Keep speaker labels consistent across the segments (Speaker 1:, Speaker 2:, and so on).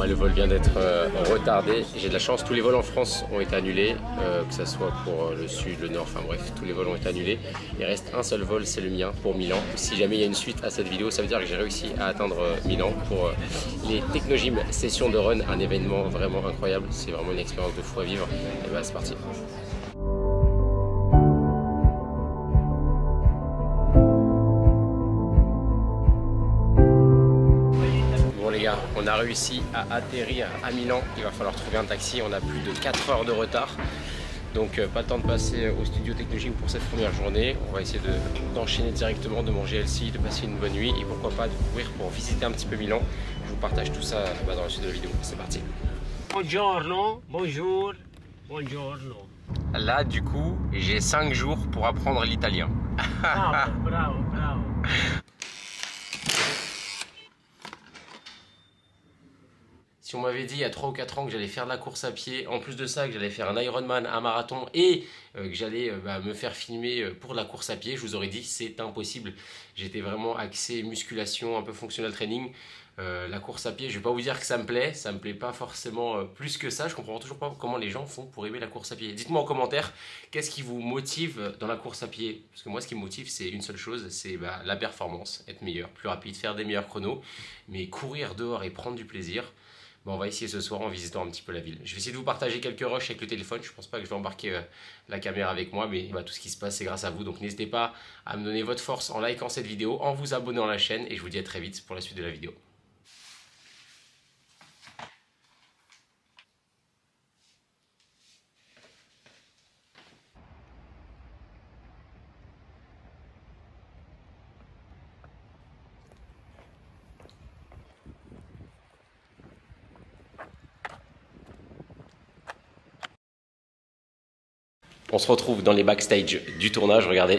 Speaker 1: le vol vient d'être retardé. J'ai de la chance, tous les vols en France ont été annulés, que ce soit pour le sud, le nord, enfin bref, tous les vols ont été annulés. Il reste un seul vol, c'est le mien pour Milan. Si jamais il y a une suite à cette vidéo, ça veut dire que j'ai réussi à atteindre Milan pour les Technogym Sessions de Run, un événement vraiment incroyable. C'est vraiment une expérience de fou à vivre. Et bah c'est parti. On a réussi à atterrir à Milan, il va falloir trouver un taxi, on a plus de 4 heures de retard. Donc pas le temps de passer au studio Technogym pour cette première journée. On va essayer d'enchaîner directement, de manger healthy, de passer une bonne nuit et pourquoi pas de courir pour visiter un petit peu Milan. Je vous partage tout ça dans la suite de la vidéo, c'est parti.
Speaker 2: Buongiorno, bonjour, buongiorno.
Speaker 1: Là du coup, j'ai 5 jours pour apprendre l'italien.
Speaker 2: Bravo, bravo, bravo.
Speaker 1: Si on m'avait dit il y a 3 ou 4 ans que j'allais faire de la course à pied, en plus de ça que j'allais faire un Ironman, un marathon et que j'allais me faire filmer pour la course à pied, je vous aurais dit c'est impossible. J'étais vraiment axé musculation, un peu functional training. La course à pied, je vais pas vous dire que ça me plaît pas forcément plus que ça. Je comprends toujours pas comment les gens font pour aimer la course à pied. Dites-moi en commentaire, qu'est-ce qui vous motive dans la course à pied? Parce que moi, ce qui me motive, c'est une seule chose, c'est la performance, être meilleur, plus rapide, faire des meilleurs chronos. Mais courir dehors et prendre du plaisir, bon, on va essayer ce soir en visitant un petit peu la ville. Je vais essayer de vous partager quelques rushs avec le téléphone. Je ne pense pas que je vais embarquer la caméra avec moi, mais tout ce qui se passe, c'est grâce à vous. Donc n'hésitez pas à me donner votre force en likant cette vidéo, en vous abonnant à la chaîne. Et je vous dis à très vite pour la suite de la vidéo. On se retrouve dans les backstage du tournage, regardez.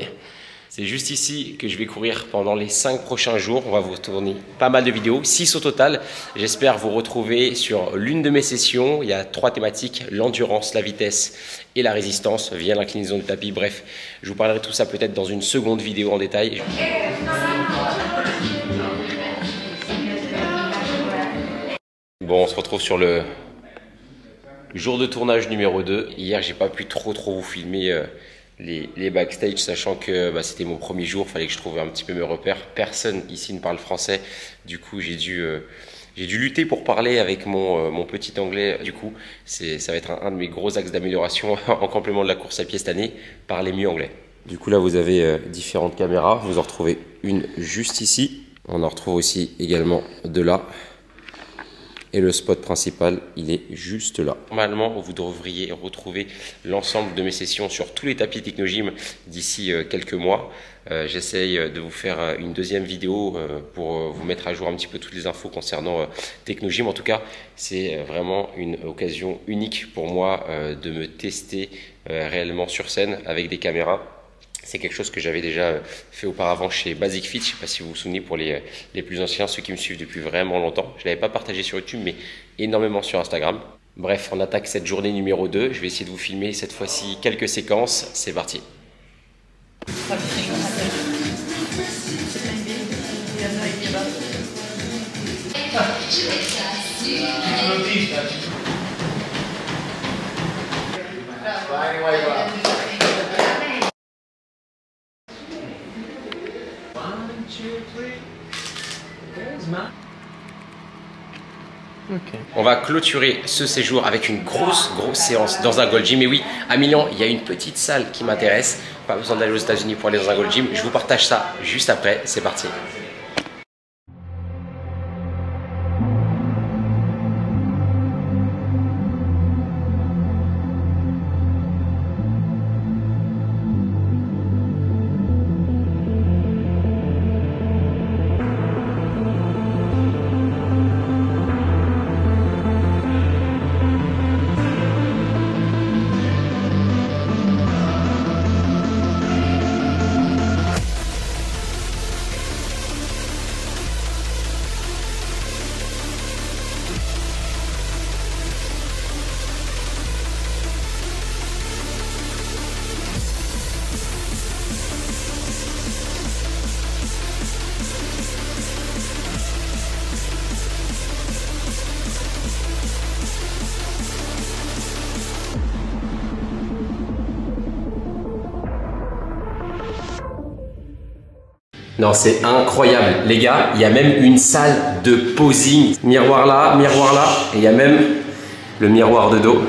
Speaker 1: C'est juste ici que je vais courir pendant les 5 prochains jours. On va vous tourner pas mal de vidéos, 6 au total. J'espère vous retrouver sur l'une de mes sessions. Il y a 3 thématiques, l'endurance, la vitesse et la résistance via l'inclinaison du tapis. Bref, je vous parlerai de tout ça peut-être dans une seconde vidéo en détail. Bon, on se retrouve sur le jour de tournage numéro 2. Hier, j'ai pas pu trop vous filmer les backstage, sachant que c'était mon premier jour, fallait que je trouve un petit peu mes repères. Personne ici ne parle français, du coup j'ai dû lutter pour parler avec mon petit anglais. Du coup, ça va être un de mes gros axes d'amélioration en complément de la course à pied cette année, parler mieux anglais. Du coup là vous avez différentes caméras, vous en retrouvez une juste ici, on en retrouve aussi également de là. Et le spot principal, il est juste là. Normalement, vous devriez retrouver l'ensemble de mes sessions sur tous les tapis Technogym d'ici quelques mois. J'essaye de vous faire une deuxième vidéo pour vous mettre à jour un petit peu toutes les infos concernant Technogym. En tout cas, c'est vraiment une occasion unique pour moi de me tester réellement sur scène avec des caméras. C'est quelque chose que j'avais déjà fait auparavant chez Basic Fit. Je ne sais pas si vous vous souvenez pour les plus anciens, ceux qui me suivent depuis vraiment longtemps. Je ne l'avais pas partagé sur YouTube, mais énormément sur Instagram. Bref, on attaque cette journée numéro 2. Je vais essayer de vous filmer cette fois-ci quelques séquences. C'est parti. Okay. On va clôturer ce séjour avec une grosse séance dans un Gold Gym. Et oui, à Milan, il y a une petite salle qui m'intéresse. Pas besoin d'aller aux États-Unis pour aller dans un Gold Gym. Je vous partage ça juste après. C'est parti. Non, c'est incroyable. Les gars, il y a même une salle de posing. Miroir là, et il y a même le miroir de dos.